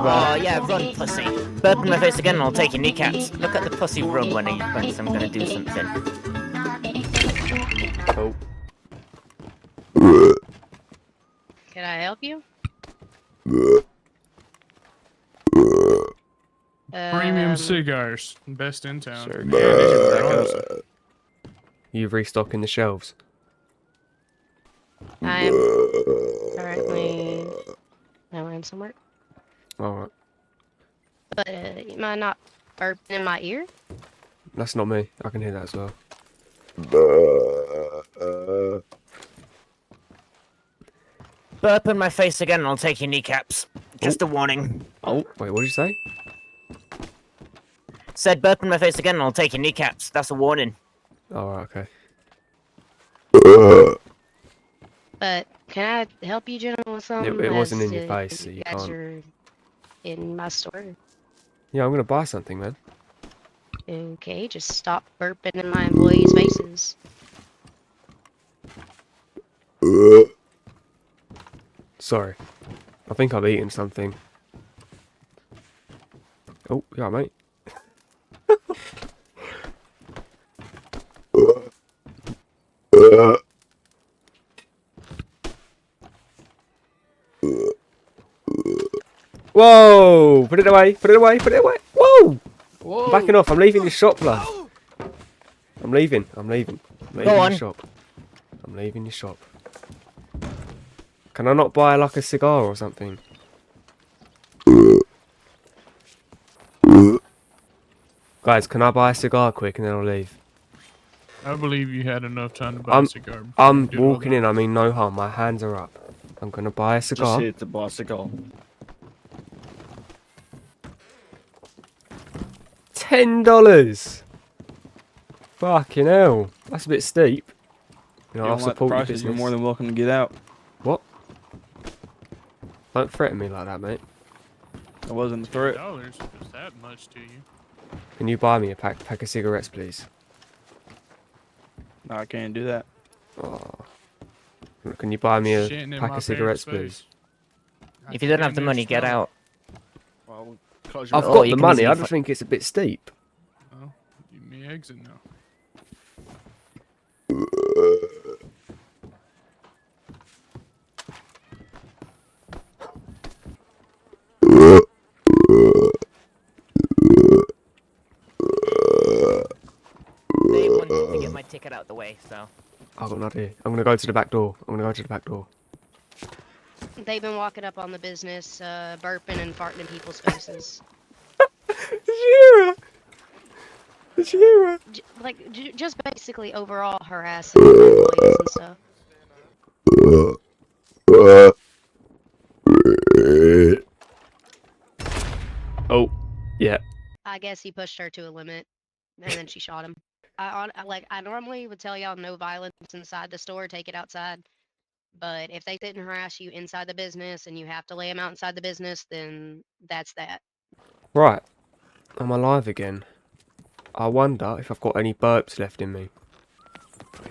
Oh, yeah, run, pussy. Burp in my face again and I'll take your kneecaps. Look at the pussy run when he thinks I'm gonna do something. Oh. Can I help you? Premium cigars, best in town. Sure. You restocking the shelves? I'm currently in somewhere. Alright. But you mind not burping in my ear? That's not me. I can hear that as well. Burp in my face again and I'll take your kneecaps. Just a warning. Oh, wait, what did you say? Said burp in my face again and I'll take your kneecaps. That's a warning. Alright, okay. But can I help you, gentlemen, with something? It wasn't as, in your face, so you guys can't. are in my store. Yeah, I'm gonna buy something, man. Okay, just stop burping in my employees' faces. Sorry. I think I've eaten something. Oh, yeah, mate. Whoa! Put it away! Put it away! Put it away! Whoa! Whoa. I'm backing off. I'm leaving the shop, lad. I'm leaving. I'm leaving. I'm leaving the shop. I'm leaving the shop. Can I not buy like a cigar or something? Guys, can I buy a cigar quick and then I'll leave? I believe you had enough time to buy a cigar. before I'm you did all walking that. in. I mean, no harm. My hands are up. I'm gonna buy a cigar. Just here to buy a cigar. $10. Fucking hell. That's a bit steep. You know, I'll You don't like the support your prices, business. you're more than welcome to get out. What? Don't threaten me like that, mate. It wasn't a threat. $10 is that much to you? Can you buy me a pack of cigarettes, please? No, I can't do that. Oh. Can you buy me a Shitting in pack my of cigarettes, parents' please? face. If you don't have the Damn money, near get smell it. out. Well, cause I've Oh, got you the can money. easily I just think it's a bit steep. Well, you may exit now. They wanted to get my ticket out the way, so. I've got an idea. I'm gonna go to the back door. I'm gonna go to the back door. They've been walking up on the business, burping and farting in people's faces. Shira! Just basically overall harassing employees and stuff. Oh, yeah. I guess he pushed her to a limit, and then she shot him. I normally would tell y'all no violence inside the store, take it outside. But if they didn't harass you inside the business and you have to lay them out inside the business, then that's that. Right. I'm alive again. I wonder if I've got any burps left in me.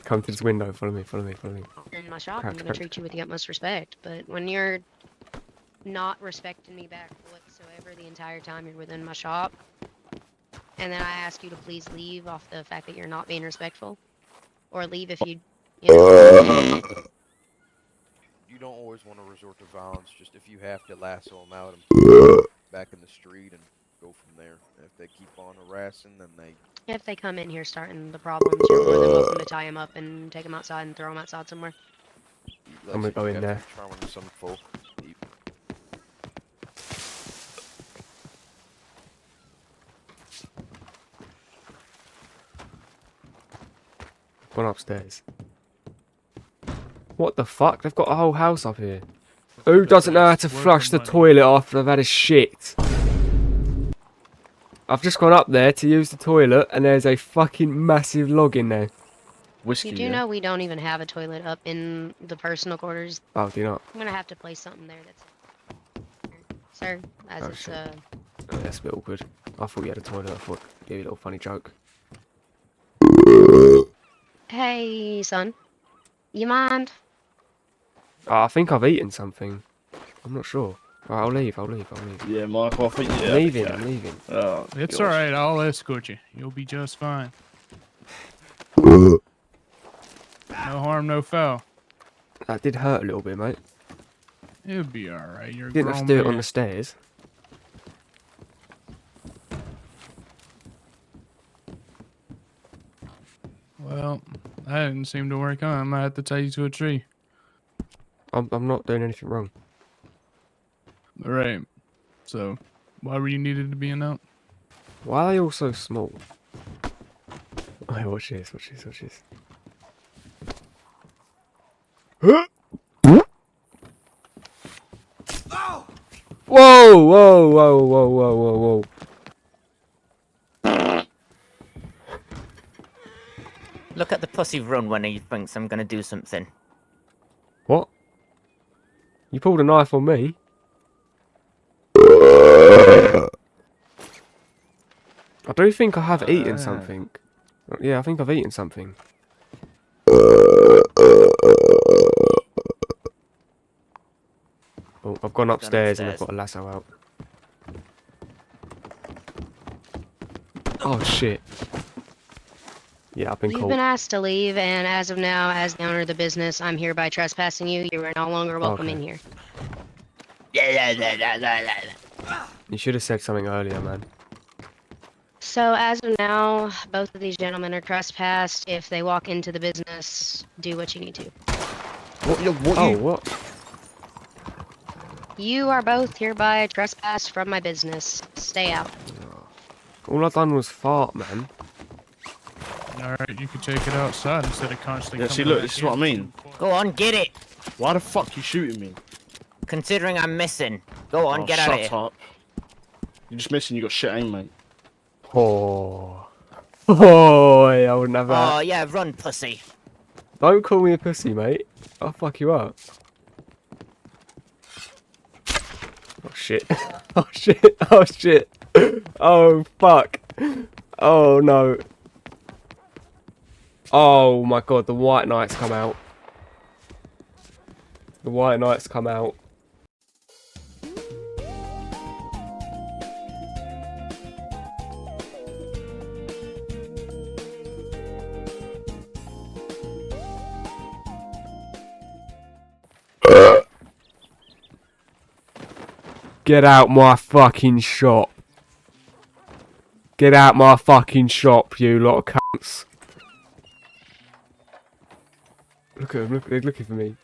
Come to this window. Follow me, follow me, follow me. In my shop, I'm Correct, going to correct. treat you with the utmost respect. But when you're not respecting me back whatsoever the entire time you're within my shop, and then I ask you to please leave off the fact that you're not being respectful, or leave if you know. You don't always want to resort to violence. Just if you have to lasso them out and put them back in the street and go from there. And if they keep on harassing, then they. If they come in here starting the problems, you're more than welcome to tie them up and take them outside and throw them outside somewhere. Like, I'm gonna go in there. Trauma to some folk. Gone upstairs. What the fuck? They've got a whole house up here. Who doesn't know how to flush the toilet after they've had a shit? I've just gone up there to use the toilet and there's a fucking massive log in there. Whiskey. You do know we don't even have a toilet up in the personal quarters. Oh, do you not? I'm gonna have to place something there that's... Sir, as Oh, it's, shit. Oh, that's a bit awkward. I thought you had a toilet. I thought I'd give you a little funny joke. Hey, son. You mind? Oh, I think I've eaten something. I'm not sure. Right, I'll leave. Yeah, Michael, I think I'm yeah. leaving. yeah. I'm leaving. Oh, It's gosh. alright, I'll escort you. You'll be just fine. No harm, no foul. That did hurt a little bit, mate. It'll be alright. You're a Didn't have to grown do it man. on the stairs. Well, that didn't seem to work out. I might have to tie you to a tree. I'm not doing anything wrong. Alright. So, why were you needed to be in out? Why are they all so small? Hey, watch this. Whoa. Look at the pussy run when he thinks I'm gonna do something. What? You pulled a knife on me? I do think I have eaten something. Yeah, I think I've eaten something. Oh, I've gone upstairs and I've got a lasso out. Oh shit. Yeah, I've been You've caught. been asked to leave, and as of now, as the owner of the business, I'm hereby trespassing you. You are no longer welcome Okay. in here. You should have said something earlier, man. So as of now, both of these gentlemen are trespassed. If they walk into the business, do what you need to. What? You are both hereby trespassed from my business. Stay out. All I've done was fart, man. Alright, you could take it outside instead of constantly Yeah, see, coming look, back this is what I in. mean. Go on, get it! Why the fuck you shooting me? Considering I'm missing. Go on, Oh, get out of shut here. up. You're just missing, you got shit aim, mate. Oh. Oh, I wouldn't have that. Oh, yeah, run, pussy. Don't call me a pussy, mate. I'll fuck you up. Oh shit. Oh shit. Oh shit. Oh fuck. Oh no. Oh my god, the white knights come out. The white knights come out. Get out my fucking shop. Get out my fucking shop, you lot of cunts. Look at them, they're looking for me.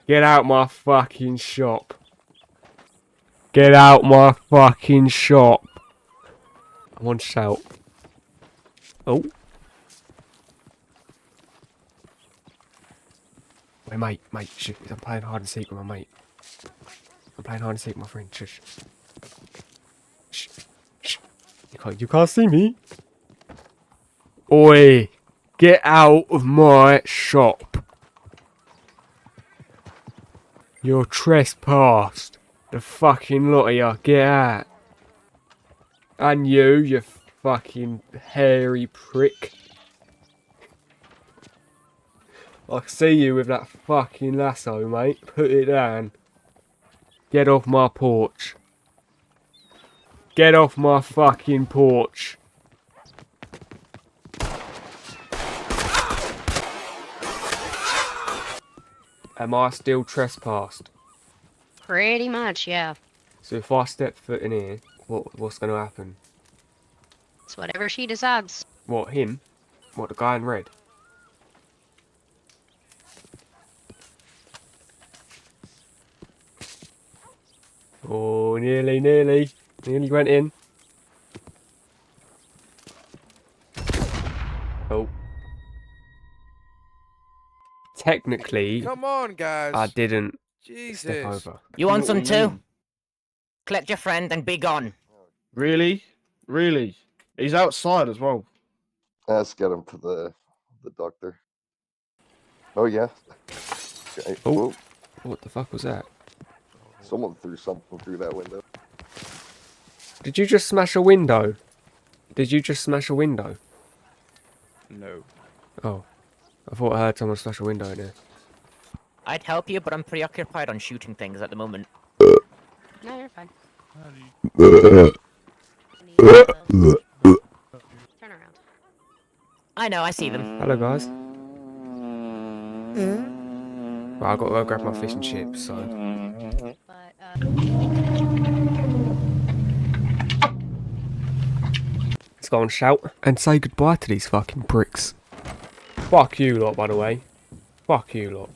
Get out my fucking shop. Get out my fucking shop. I want to shout. Oh. Wait, mate, shit. I'm playing hide and seek with my mate. I'm playing hide and seek with my friend. Shush. Shh. You can't see me. Oi. Get out of my shop. You're trespassed. The fucking lot of you. Get out. And you fucking hairy prick. I see you with that fucking lasso, mate. Put it down. Get off my porch. Get off my fucking porch. Am I still trespassed? Pretty much, yeah. So if I step foot in here, what's going to happen? It's whatever she decides. What, him? What, the guy in red? Oh, nearly went in. Oh. Technically, Come on, guys. I didn't Jesus. step over. You want What some do you too? mean? Collect your friend and be gone. Really? Really? He's outside as well. Let's get him to the doctor. Oh yeah. Okay. Oh. Whoa. What the fuck was that? Someone threw something through that window. Did you just smash a window? Did you just smash a window? No. Oh. I thought I heard someone smash a window in there. I'd help you, but I'm preoccupied on shooting things at the moment. No, you're fine. How do you- I need to, turn around. I know, I see them. Hello, guys. Well, I've got to go grab my fish and chips, so. But Let's go and shout and say goodbye to these fucking pricks. Fuck you lot, by the way. Fuck you lot.